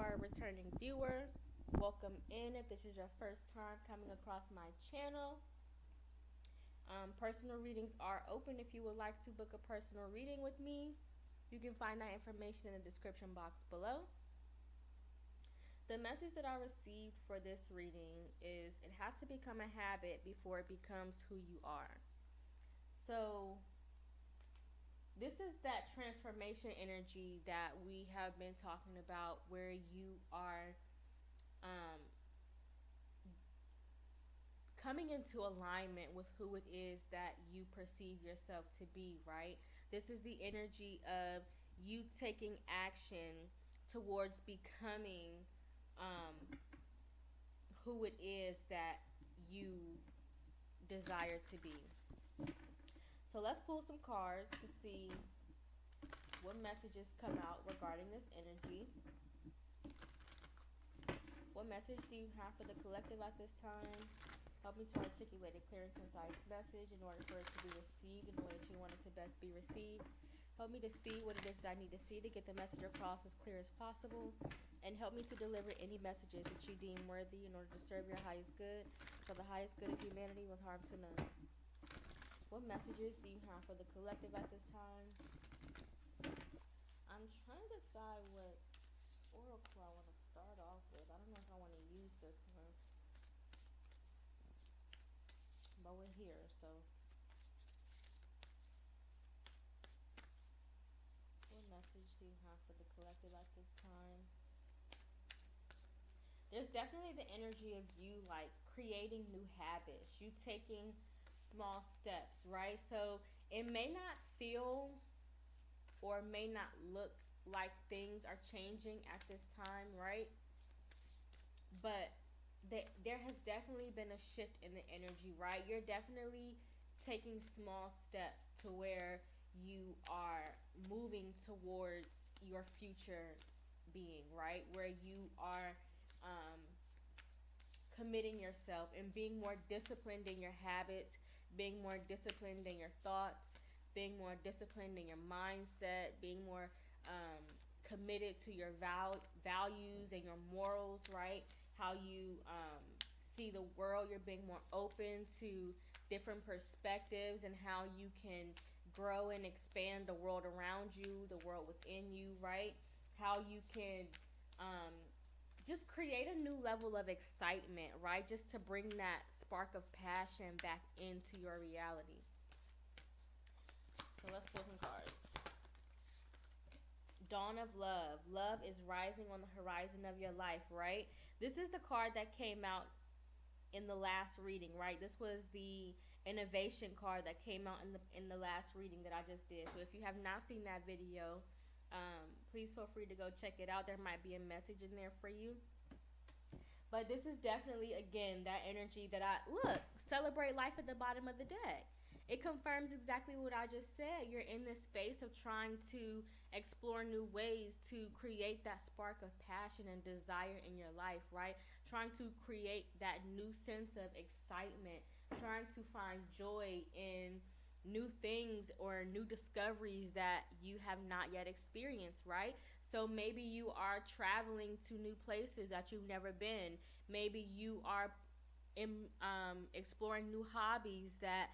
are a returning viewer, welcome in. If this is your first time coming across my channel, personal readings are open. If you would like to book a personal reading with me, you can find that information in the description box below. The message that I received for this reading is it has to become a habit before it becomes who you are. So this is that transformation energy that we have been talking about, where you are coming into alignment with who it is that you perceive yourself to be, right? This is the energy of you taking action towards becoming who it is that you desire to be. So let's pull some cards to see what messages come out regarding this energy. What message do you have for the collective at this time? Help me to articulate a clear and concise message in order for it to be received in the way that you want it to best be received. Help me to see what it is that I need to see to get the message across as clear as possible. And help me to deliver any messages that you deem worthy in order to serve your highest good, for the highest good of humanity with harm to none. What messages do you have for the collective at this time? I'm trying to decide what oracle I want to start off with. I don't know if I want to use this one. But we're here, so. What message do you have for the collective at this time? There's definitely the energy of you like creating new habits, you taking small steps, right? So it may not feel or may not look like things are changing at this time, right? But there has definitely been a shift in the energy, right? You're definitely taking small steps to where you are moving towards your future being, right? Where you are committing yourself and being more disciplined in your habits, being more disciplined in your thoughts, being more disciplined in your mindset, being more committed to your values and your morals, right? How you see the world. You're being more open to different perspectives and how you can grow and expand the world around you, the world within you, right? How you can just create a new level of excitement, right? Just to bring that spark of passion back into your reality. So let's pull some cards. Dawn of love. Love is rising on the horizon of your life, right? This is the card that came out in the last reading, right? This was the innovation card that came out in the last reading that I just did. So if you have not seen that video, please feel free to go check it out. There might be a message in there for you. But this is definitely, again, that energy that celebrate life at the bottom of the deck. It confirms exactly what I just said. You're in this space of trying to explore new ways to create that spark of passion and desire in your life, right? Trying to create that new sense of excitement, trying to find joy in new things or new discoveries that you have not yet experienced, right? So maybe you are traveling to new places that you've never been. Maybe you are exploring new hobbies that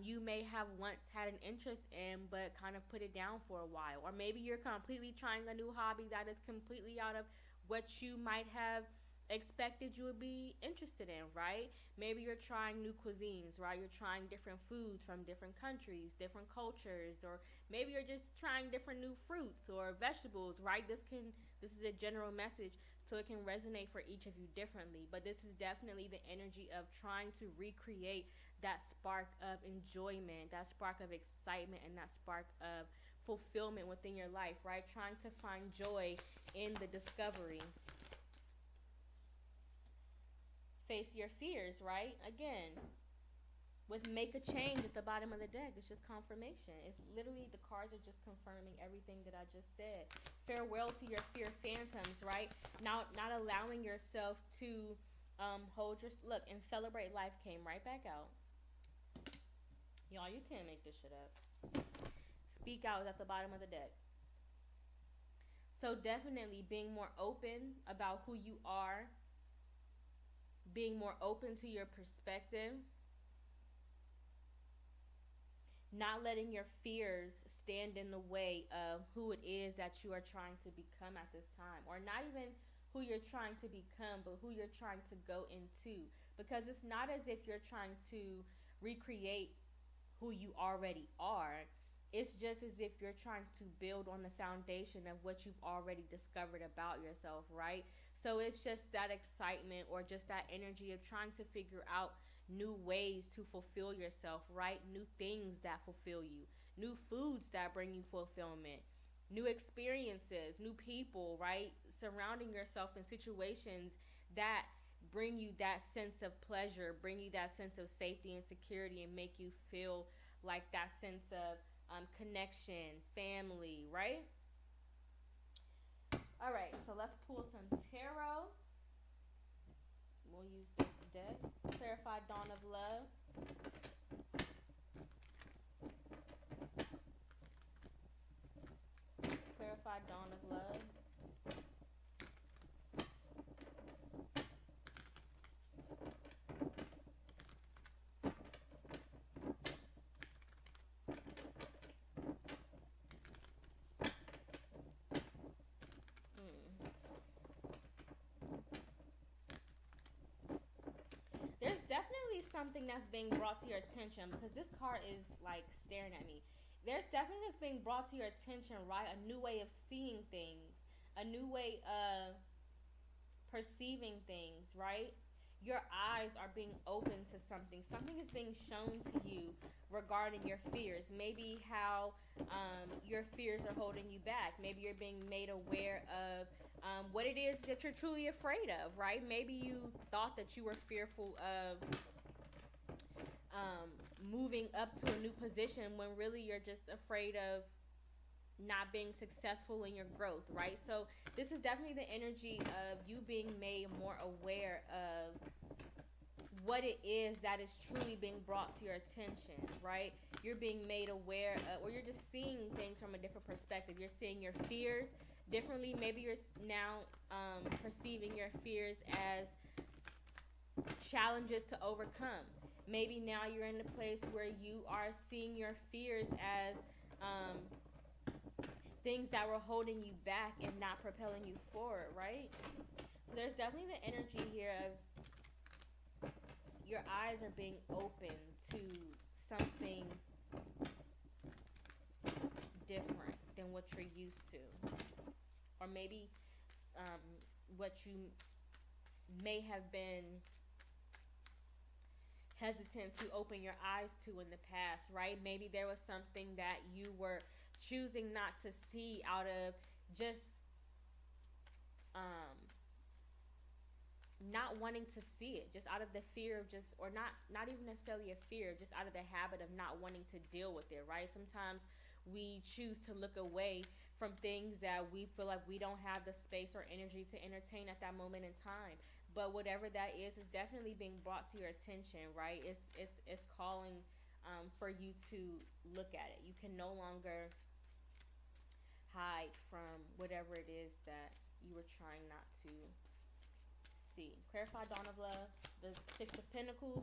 you may have once had an interest in but kind of put it down for a while. Or maybe you're completely trying a new hobby that is completely out of what you might have expected you would be interested in, right? Maybe you're trying new cuisines, right? You're trying different foods from different countries, different cultures, or maybe you're just trying different new fruits or vegetables, right? This is a general message, so it can resonate for each of you differently. But this is definitely the energy of trying to recreate that spark of enjoyment, that spark of excitement, and that spark of fulfillment within your life, right? Trying to find joy in the discovery. Face your fears, right? Again, with make a change at the bottom of the deck, it's just confirmation. It's literally, the cards are just confirming everything that I just said. Farewell to your fear phantoms, right? Now, not allowing yourself to hold your look and celebrate life came right back out. Y'all, you can't make this shit up. Speak out is at the bottom of the deck. So definitely being more open about who you are, being more open to your perspective, not letting your fears stand in the way of who it is that you are trying to become at this time, or not even who you're trying to become, but who you're trying to go into, because it's not as if you're trying to recreate who you already are. It's just as if you're trying to build on the foundation of what you've already discovered about yourself, right? So it's just that excitement, or just that energy of trying to figure out new ways to fulfill yourself, right? New things that fulfill you, new foods that bring you fulfillment, new experiences, new people, right? Surrounding yourself in situations that bring you that sense of pleasure, bring you that sense of safety and security, and make you feel like that sense of connection, family, right? All right, so let's pull some tarot. We'll use this deck. Clarified Dawn of Love. Clarified Dawn of Love. There's definitely something that's being brought to your attention, because this card is like staring at me. There's definitely that's being brought to your attention, right? A new way of seeing things, a new way of perceiving things, right? Your eyes are being open to something. Something is being shown to you regarding your fears. Maybe how your fears are holding you back. Maybe you're being made aware of what it is that you're truly afraid of, right? Maybe you thought that you were fearful of moving up to a new position, when really you're just afraid of not being successful in your growth, right? So this is definitely the energy of you being made more aware of what it is that is truly being brought to your attention, right? You're being made aware of, or you're just seeing things from a different perspective. You're seeing your fears differently. Maybe you're now perceiving your fears as challenges to overcome. Maybe now you're in a place where you are seeing your fears as things that were holding you back and not propelling you forward, right? So there's definitely the energy here of your eyes are being open to something different than what you're used to, or maybe what you may have been hesitant to open your eyes to in the past, right? Maybe there was something that you were choosing not to see out of just not wanting to see it, just out of the fear of just, or not even necessarily a fear, just out of the habit of not wanting to deal with it, right? Sometimes we choose to look away from things that we feel like we don't have the space or energy to entertain at that moment in time. But whatever that is definitely being brought to your attention, right? It's calling for you to look at it. You can no longer hide from whatever it is that you were trying not to see. Clarified Dawn of Love, the Six of Pentacles,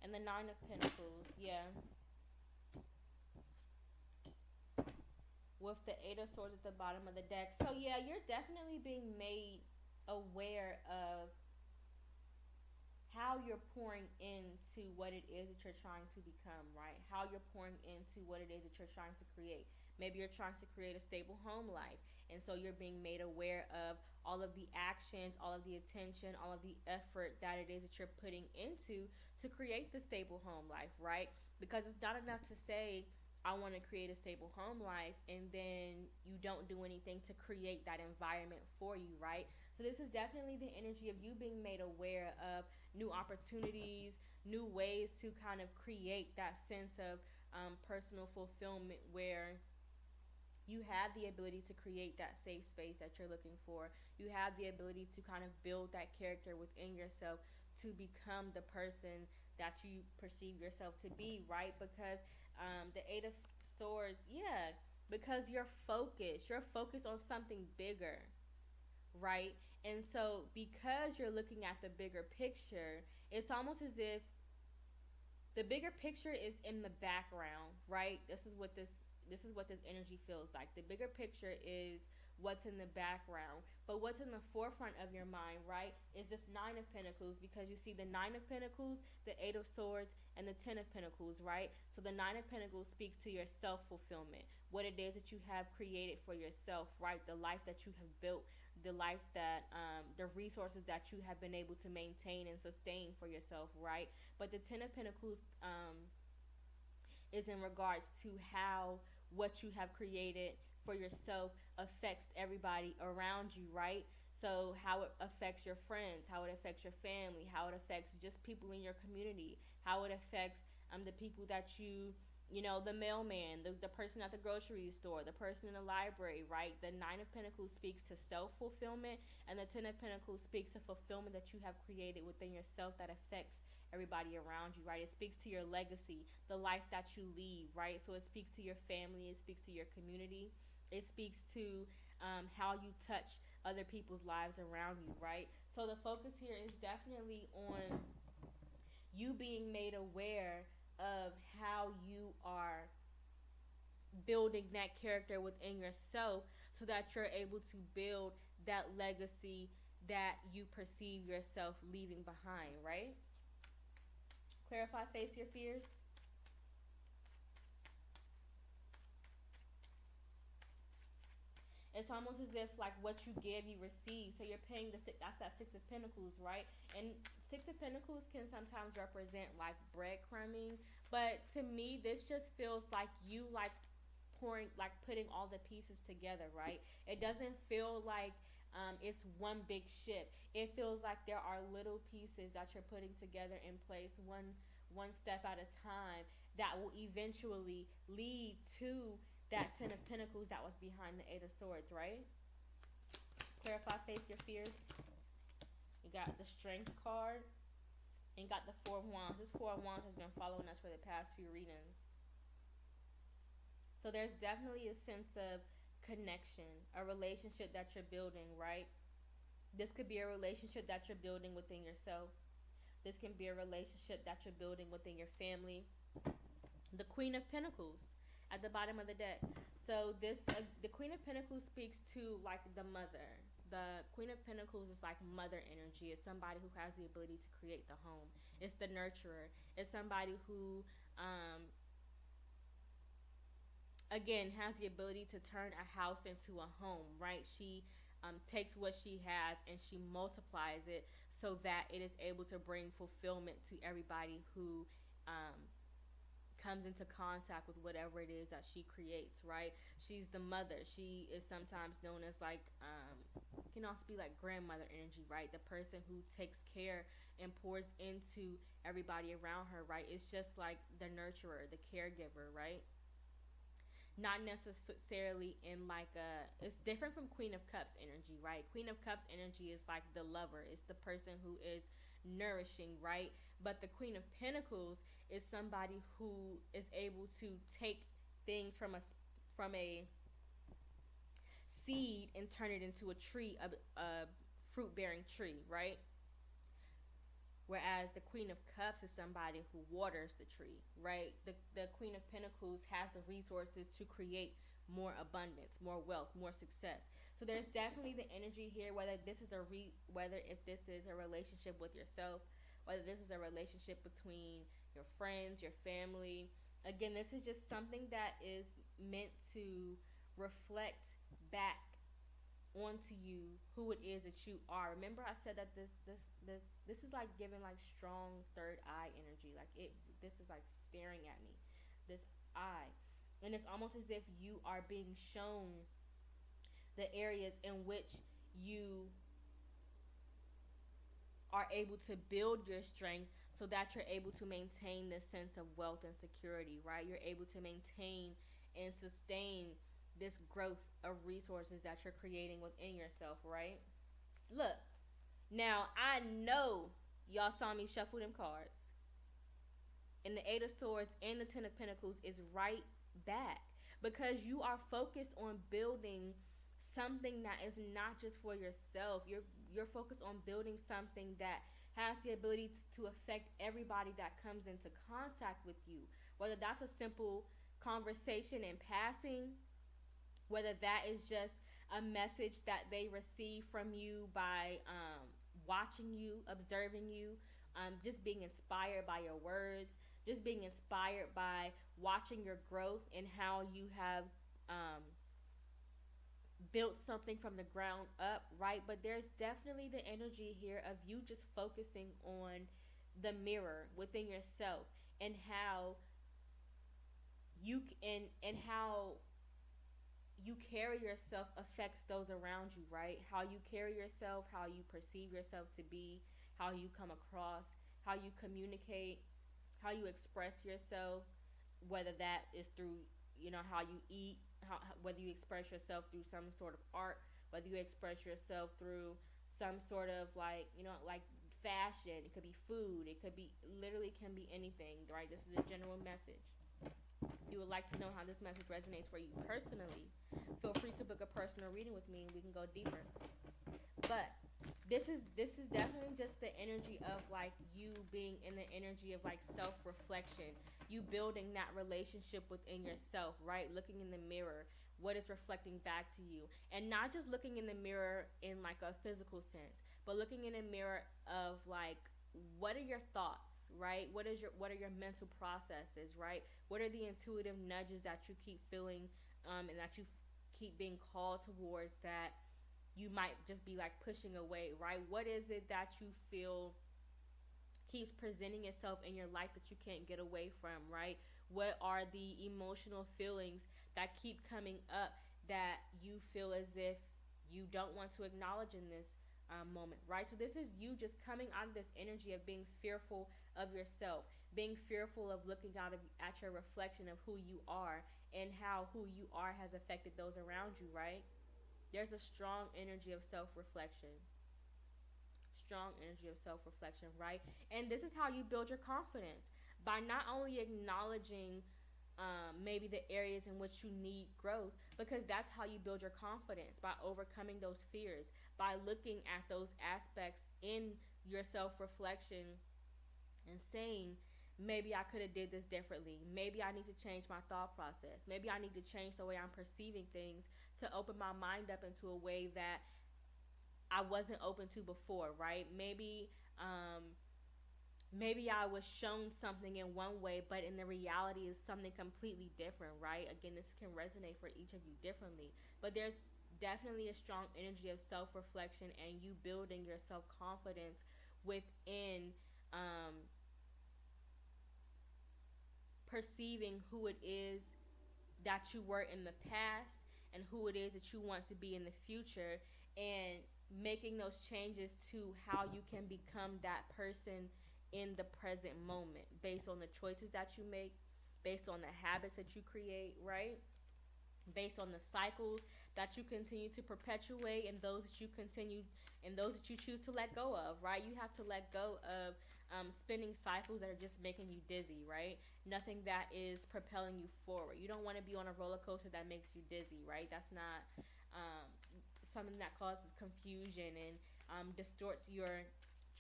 and the Nine of Pentacles. Yeah. With the Eight of Swords at the bottom of the deck. So yeah, you're definitely being made aware of how you're pouring into what it is that you're trying to become, right? How you're pouring into what it is that you're trying to create. Maybe you're trying to create a stable home life, and so you're being made aware of all of the actions, all of the attention, all of the effort that it is that you're putting into to create the stable home life, right? Because it's not enough to say, I want to create a stable home life, and then you don't do anything to create that environment for you, right? So this is definitely the energy of you being made aware of new opportunities, new ways to kind of create that sense of personal fulfillment, where you have the ability to create that safe space that you're looking for. You have the ability to kind of build that character within yourself to become the person that you perceive yourself to be, right? Because the Eight of Swords, yeah, because you're focused on something bigger, right? And so because you're looking at the bigger picture, it's almost as if the bigger picture is in the background, right? This is what this energy feels like. The bigger picture is what's in the background, but what's in the forefront of your mind, right, is this Nine of Pentacles, because you see the Nine of Pentacles, the Eight of Swords, and the Ten of Pentacles, right? So the Nine of Pentacles speaks to your self-fulfillment, what it is that you have created for yourself, right? The life that you have built, the life that the resources that you have been able to maintain and sustain for yourself, right? But the Ten of Pentacles is in regards to how what you have created for yourself affects everybody around you, right? So how it affects your friends, how it affects your family, how it affects just people in your community, how it affects the people that the mailman, the person at the grocery store, the person in the library, right? The Nine of Pentacles speaks to self-fulfillment, and the Ten of Pentacles speaks to fulfillment that you have created within yourself that affects everybody around you, right? It speaks to your legacy, the life that you leave, right? So it speaks to your family, it speaks to your community, it speaks to how you touch other people's lives around you, right? So the focus here is definitely on you being made aware of how you are building that character within yourself so that you're able to build that legacy that you perceive yourself leaving behind, right? Clarify, face your fears. It's almost as if like what you give, you receive. So you're paying that's that Six of Pentacles, right? And Six of Pentacles can sometimes represent like breadcrumbing, but to me, this just feels like you like putting all the pieces together, right? It doesn't feel like it's one big ship. It feels like there are little pieces that you're putting together in place, one step at a time, that will eventually lead to that Ten of Pentacles that was behind the Eight of Swords, right? Clarify, face your fears. You got the Strength card, and you got the Four of Wands. This Four of Wands has been following us for the past few readings. So there's definitely a sense of connection, a relationship that you're building, right? This could be a relationship that you're building within yourself. This can be a relationship that you're building within your family. The Queen of Pentacles at the bottom of the deck. So the Queen of Pentacles speaks to like the mother. The Queen of Pentacles is like mother energy. It's somebody who has the ability to create the home. It's the nurturer. It's somebody who again has the ability to turn a house into a home, right? She takes what she has and she multiplies it so that it is able to bring fulfillment to everybody who comes into contact with whatever it is that she creates, right? She's the mother. She is sometimes known as like can also be like grandmother energy, right? The person who takes care and pours into everybody around her, right? It's just like the nurturer, the caregiver, right? Not necessarily in like it's different from Queen of Cups energy, right? Queen of Cups energy is like the lover. It's the person who is nourishing, right? But the Queen of Pentacles is somebody who is able to take things from a seed and turn it into a tree, a fruit-bearing tree, right? Whereas the Queen of Cups is somebody who waters the tree, right? The Queen of Pentacles has the resources to create more abundance, more wealth, more success. So there's definitely the energy here, whether if this is a relationship with yourself, whether this is a relationship between your friends, your family. Again, this is just something that is meant to reflect back onto you who it is that you are. Remember I said that this is like giving like strong third eye energy. Like this is like staring at me, this eye. And it's almost as if you are being shown the areas in which you are able to build your strength so that you're able to maintain this sense of wealth and security, right? You're able to maintain and sustain this growth of resources that you're creating within yourself, right? Look, now I know y'all saw me shuffle them cards. And the Eight of Swords and the Ten of Pentacles is right back. because you are focused on building something that is not just for yourself. You're focused on building something that has the ability to affect everybody that comes into contact with you. Whether that's a simple conversation in passing, whether that is just a message that they receive from you by watching you, observing you, just being inspired by your words, just being inspired by watching your growth and how you have um, built something from the ground up, right? But there's definitely the energy here of you just focusing on the mirror within yourself and how and how you carry yourself affects those around you, right? How you carry yourself, how you perceive yourself to be, how you come across, how you communicate, how you express yourself, whether that is through, how you eat, whether you express yourself through some sort of art, whether you express yourself through some sort of like fashion. It could be food. It could be literally can be anything, right? This is a general message. If you would like to know how this message resonates for you personally, feel free to book a personal reading with me and we can go deeper. But this is definitely just the energy of like you being in the energy of like self-reflection, you building that relationship within yourself, right? Looking in the mirror, what is reflecting back to you, and not just looking in the mirror in like a physical sense, but looking in a mirror of like, what are your thoughts, right? What are your mental processes, right? What are the intuitive nudges that you keep feeling, and that you keep being called towards that you might just be like pushing away, right? What is it that you feel keeps presenting itself in your life that you can't get away from, right? What are the emotional feelings that keep coming up that you feel as if you don't want to acknowledge in this moment, right? So this is you just coming out of this energy of being fearful of yourself, being fearful of looking at your reflection of who you are and how who you are has affected those around you, right? There's a strong energy of self-reflection. Strong energy of self-reflection, right? And this is how you build your confidence, by not only acknowledging maybe the areas in which you need growth, because that's how you build your confidence, by overcoming those fears, by looking at those aspects in your self-reflection and saying, maybe I could have did this differently. Maybe I need to change my thought process. Maybe I need to change the way I'm perceiving things to open my mind up into a way that I wasn't open to before, right? Maybe I was shown something in one way, but in the reality is something completely different, right? Again, this can resonate for each of you differently, but there's definitely a strong energy of self-reflection and you building your self-confidence within perceiving who it is that you were in the past and who it is that you want to be in the future, and making those changes to how you can become that person in the present moment based on the choices that you make, based on the habits that you create, right? Based on the cycles that you continue to perpetuate and those that you choose to let go of, right? You have to let go of spinning cycles that are just making you dizzy, right? Nothing that is propelling you forward. You don't want to be on a roller coaster that makes you dizzy, right? That's not something that causes confusion and distorts your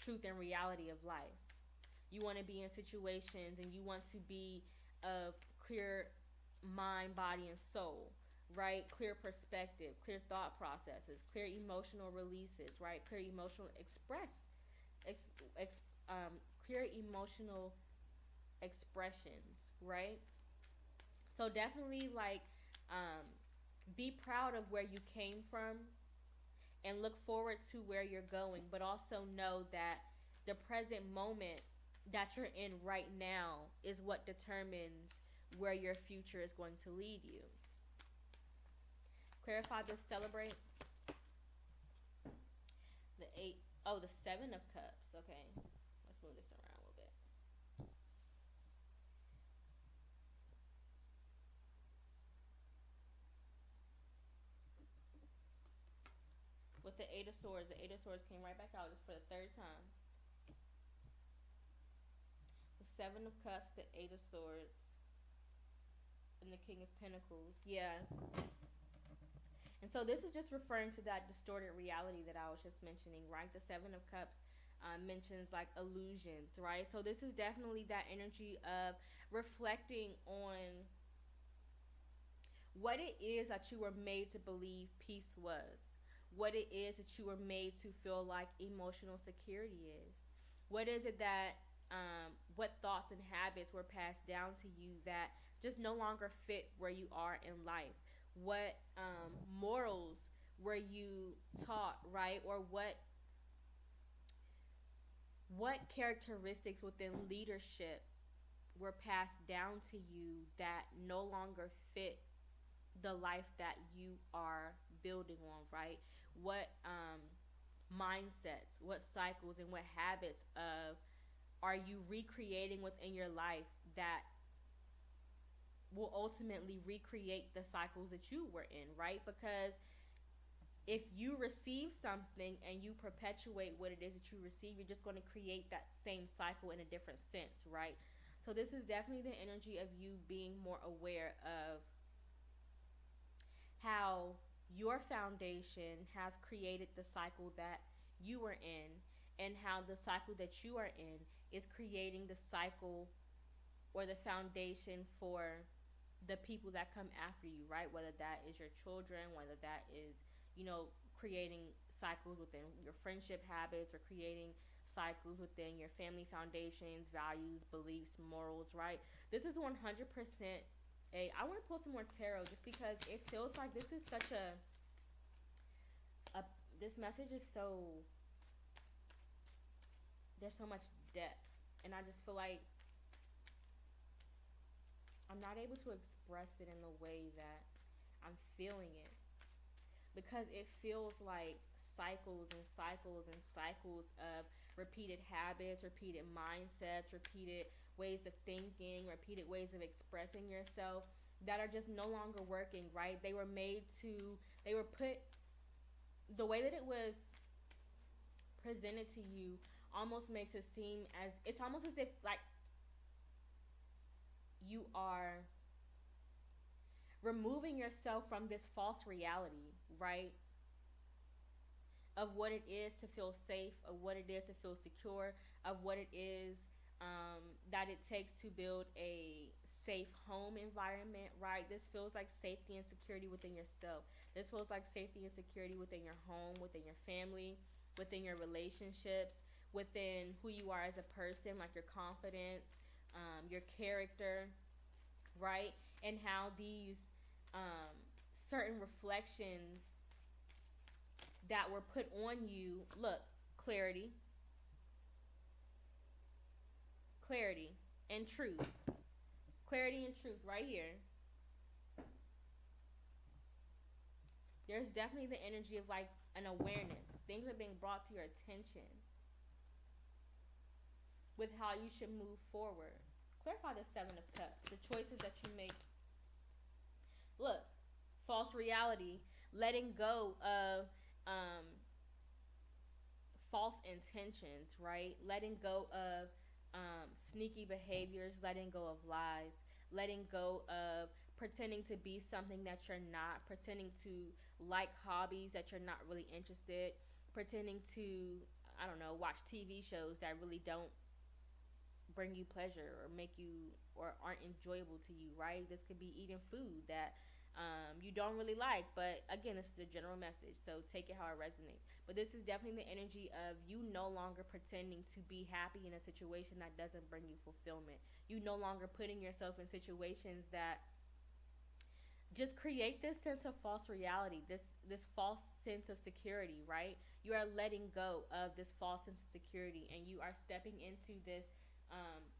truth and reality of life. You want to be in situations and you want to be of clear mind, body, and soul, right? Clear perspective, clear thought processes, clear emotional releases, right? Clear emotional clear emotional expressions, right? So definitely like be proud of where you came from and look forward to where you're going, but also know that the present moment that you're in right now is what determines where your future is going to lead you. Clarify this, celebrate. The 7 of Cups. Okay, let's move this around a little bit. With the 8 of Swords came right back out just for the third time. The 7 of Cups, the 8 of Swords. and the King of Pentacles. Yeah. And so this is just referring to that distorted reality that I was just mentioning, right? The Seven of Cups mentions like illusions, right? So this is definitely that energy of reflecting on what it is that you were made to believe peace was, what it is that you were made to feel like emotional security is, what is it that what thoughts and habits were passed down to you that just no longer fit where you are in life, what morals were you taught, right? Or what characteristics within leadership were passed down to you that no longer fit the life that you are building on, right? What mindsets, what cycles, and what habits of are you recreating within your life that will ultimately recreate the cycles that you were in, right? Because if you receive something and you perpetuate what it is that you receive, you're just going to create that same cycle in a different sense, right? So this is definitely the energy of you being more aware of how your foundation has created the cycle that you are in, and how the cycle that you are in is creating the cycle or the foundation for the people that come after you, right? Whether that is your children, whether that is, creating cycles within your friendship habits, or creating cycles within your family foundations, values, beliefs, morals, right? This is 100% I want to pull some more tarot just because it feels like this is such a this message is so, there's so much depth, and I just feel like I'm not able to express it in the way that I'm feeling it, because it feels like cycles and cycles and cycles of repeated habits, repeated mindsets, repeated ways of thinking, repeated ways of expressing yourself that are just no longer working, right? They were put, the way that it was presented to you almost makes it seem as, it's almost as if like you are removing yourself from this false reality, right? Of what it is to feel safe, of what it is to feel secure, of what it is that it takes to build a safe home environment, right? This feels like safety and security within yourself. This feels like safety and security within your home, within your family, within your relationships, within who you are as a person, like your confidence, your character, right? And how these certain reflections that were put on you, look, clarity and truth. Clarity and truth right here. There's definitely the energy of like an awareness. Things are being brought to your attention with how you should move forward. Clarify the Seven of Cups, the choices that you make. Look, false reality, letting go of false intentions, right? Letting go of sneaky behaviors, letting go of lies, letting go of pretending to be something that you're not, pretending to like hobbies that you're not really interested, pretending to, I don't know, watch TV shows that really don't bring you pleasure or make you, or aren't enjoyable to you, right? This could be eating food that you don't really like, but again, this is a general message, so take it how it resonates. But this is definitely the energy of you no longer pretending to be happy in a situation that doesn't bring you fulfillment. You no longer putting yourself in situations that just create this sense of false reality, this false sense of security, right? You are letting go of this false sense of security, and you are stepping into this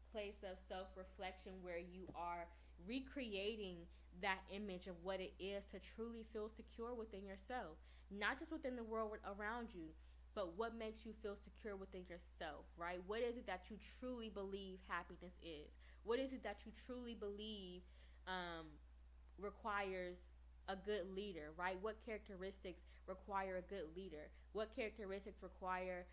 place of self-reflection where you are recreating that image of what it is to truly feel secure within yourself, not just within the world around you, but what makes you feel secure within yourself, right? What is it that you truly believe happiness is? What is it that you truly believe requires a good leader, right? What characteristics require a good leader? What characteristics require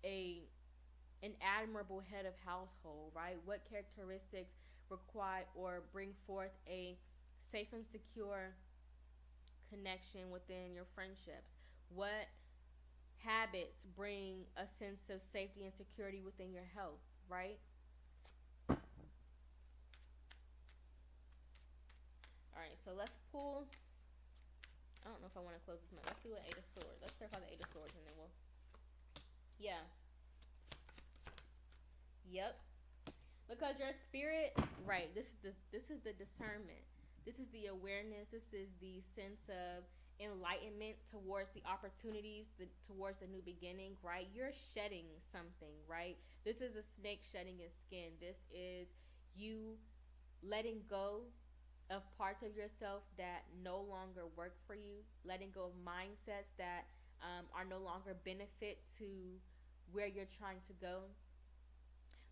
an admirable head of household, right? What characteristics require or bring forth a safe and secure connection within your friendships? What habits bring a sense of safety and security within your health, right? All right, so let's pull. I don't know if I want to close this month. Let's do an Eight of Swords. Let's clarify the Eight of Swords and then we'll. Yeah. Yep. Because your spirit, right? This is the discernment. This is the awareness. This is the sense of enlightenment towards the opportunities, towards the new beginning, right? You're shedding something, right? This is a snake shedding its skin. This is you letting go of parts of yourself that no longer work for you, letting go of mindsets that are no longer benefit to where you're trying to go,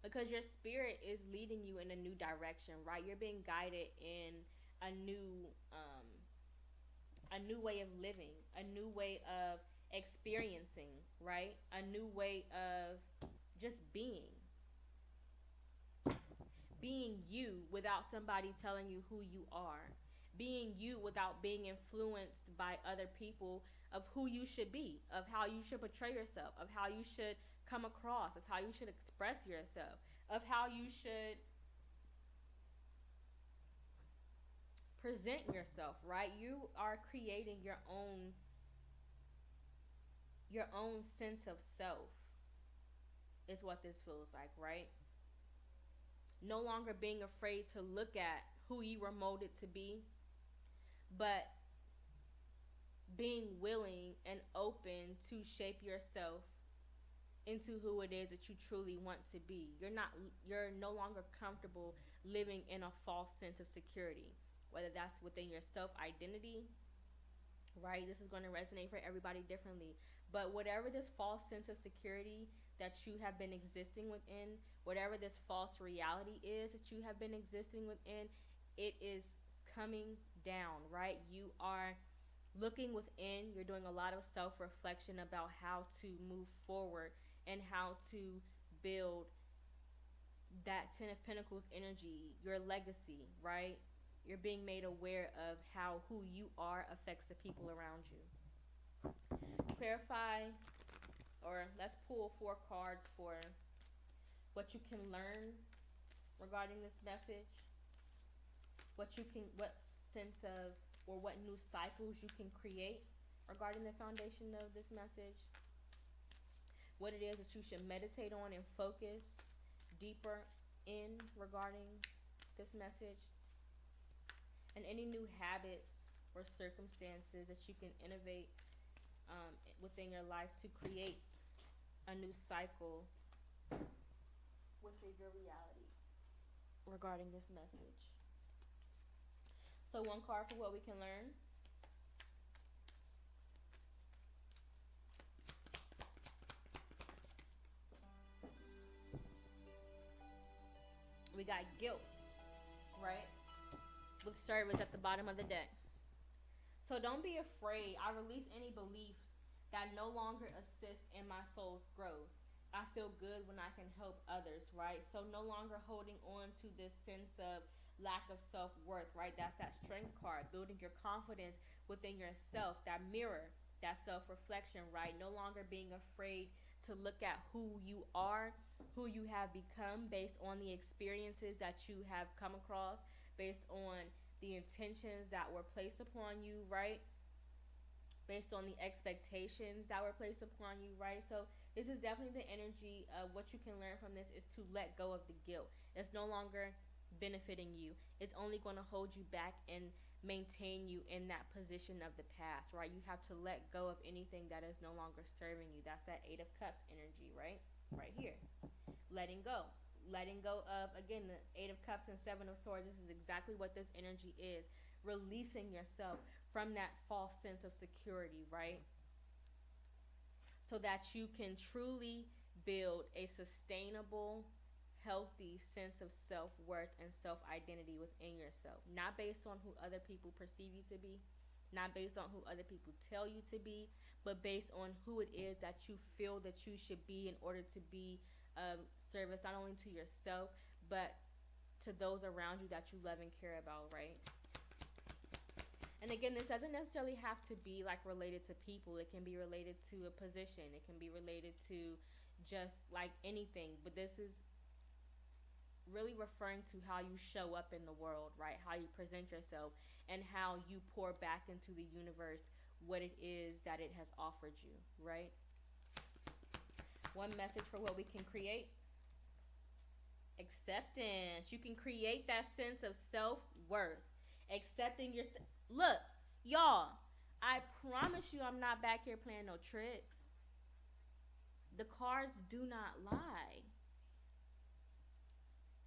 because your spirit is leading you in a new direction, right? You're being guided in a new way of living, a new way of experiencing, right? A new way of just being you without somebody telling you who you are, being you without being influenced by other people of who you should be, of how you should portray yourself, of how you should come across, of how you should express yourself, of how you should present yourself, right? You are creating your own sense of self is what this feels like, right? No longer being afraid to look at who you were molded to be, but being willing and open to shape yourself into who it is that you truly want to be. You're no longer comfortable living in a false sense of security, whether that's within your self-identity, right? This is going to resonate for everybody differently. But whatever this false sense of security that you have been existing within, whatever this false reality is that you have been existing within, it is coming down, right? You are looking within. You're doing a lot of self-reflection about how to move forward and how to build that Ten of Pentacles energy, your legacy, right? You're being made aware of how who you are affects the people around you. Clarify, or let's pull 4 cards for what you can learn regarding this message. What sense of, or what new cycles you can create regarding the foundation of this message. What it is that you should meditate on and focus deeper in regarding this message. And any new habits or circumstances that you can innovate within your life to create a new cycle within your reality regarding this message. So 1 card for what we can learn. We got guilt, right? With service at the bottom of the deck. So don't be afraid. I release any beliefs that no longer assist in my soul's growth. I feel good when I can help others, right? So no longer holding on to this sense of lack of self-worth, right? That's that strength card, building your confidence within yourself, that mirror, that self-reflection, right? No longer being afraid to look at who you are, who you have become based on the experiences that you have come across, based on the intentions that were placed upon you, right? Based on the expectations that were placed upon you, right? So this is definitely the energy of what you can learn from this is to let go of the guilt. It's no longer benefiting you. It's only going to hold you back and maintain you in that position of the past, right? You have to let go of anything that is no longer serving you. That's that 8 of Cups energy, right? Right here. Letting go. Letting go of, again, the 8 of Cups and 7 of Swords. This is exactly what this energy is. Releasing yourself from that false sense of security, right? So that you can truly build a sustainable, healthy sense of self-worth and self-identity within yourself. Not based on who other people perceive you to be, not based on who other people tell you to be, but based on who it is that you feel that you should be in order to be of service not only to yourself, but to those around you that you love and care about, right? And again, this doesn't necessarily have to be like related to people. It can be related to a position. It can be related to just like anything. But this is really referring to how you show up in the world, right? How you present yourself and how you pour back into the universe what it is that it has offered you, right? One message for what we can create: acceptance. You can create that sense of self-worth. Accepting yourself. Look, y'all, I promise you I'm not back here playing no tricks. The cards do not lie.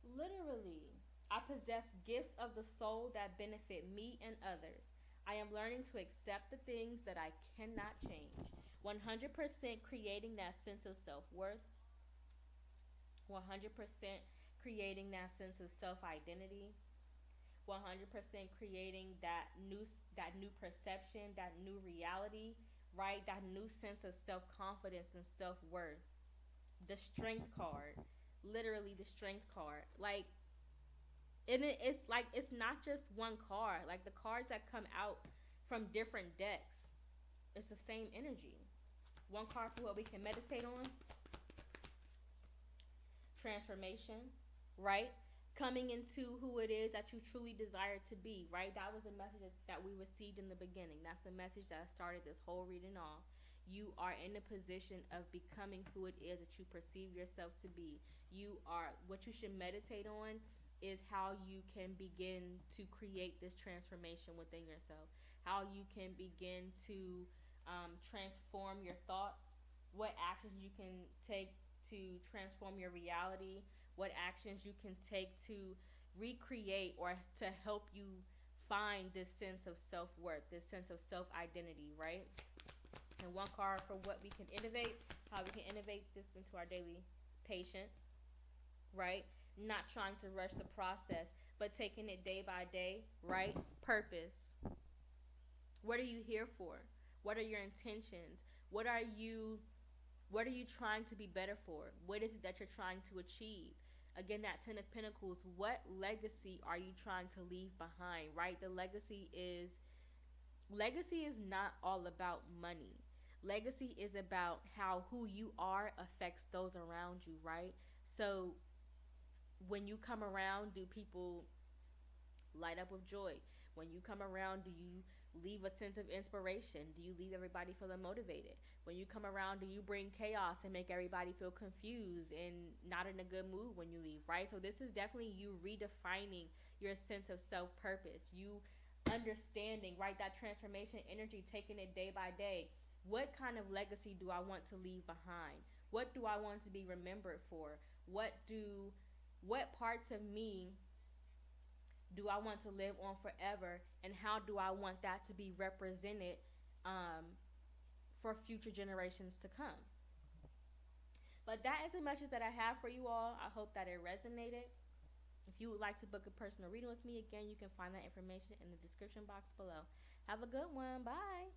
Literally, I possess gifts of the soul that benefit me and others. I am learning to accept the things that I cannot change. 100% creating that sense of self-worth. 100% creating that sense of self-identity. 100% creating that new perception, that new reality, right? That new sense of self-confidence and self-worth. The strength card. Literally the strength card. Like, and it's like, it's not just one card. Like, the cards that come out from different decks, it's the same energy. One card for what we can meditate on. Transformation, right? Coming into who it is that you truly desire to be, right? That was the message that we received in the beginning. That's the message that started this whole reading off. You are in a position of becoming who it is that you perceive yourself to be. You are, what you should meditate on is how you can begin to create this transformation within yourself. How you can begin to transform your thoughts. What actions you can take to transform your reality. What actions you can take to recreate or to help you find this sense of self-worth, this sense of self-identity, right? And one card for what we can innovate, how we can innovate this into our daily patience, right? Not trying to rush the process, but taking it day by day, right? Purpose. What are you here for? What are your intentions? What are you trying to be better for? What is it that you're trying to achieve? Again, that 10 of Pentacles, what legacy are you trying to leave behind, right? The legacy is not all about money. Legacy is about how who you are affects those around you, right? So when you come around, do people light up with joy? When you come around, do you leave a sense of inspiration? Do you leave everybody feeling motivated? When you come around, do you bring chaos and make everybody feel confused and not in a good mood when you leave, right? So this is definitely you redefining your sense of self-purpose. You understanding, right, that transformation energy, taking it day by day. What kind of legacy do I want to leave behind? What do I want to be remembered for? What parts of me do I want to live on forever, and how do I want that to be represented for future generations to come? But that is the message that I have for you all. I hope that it resonated. If you would like to book a personal reading with me, again, you can find that information in the description box below. Have a good one. Bye.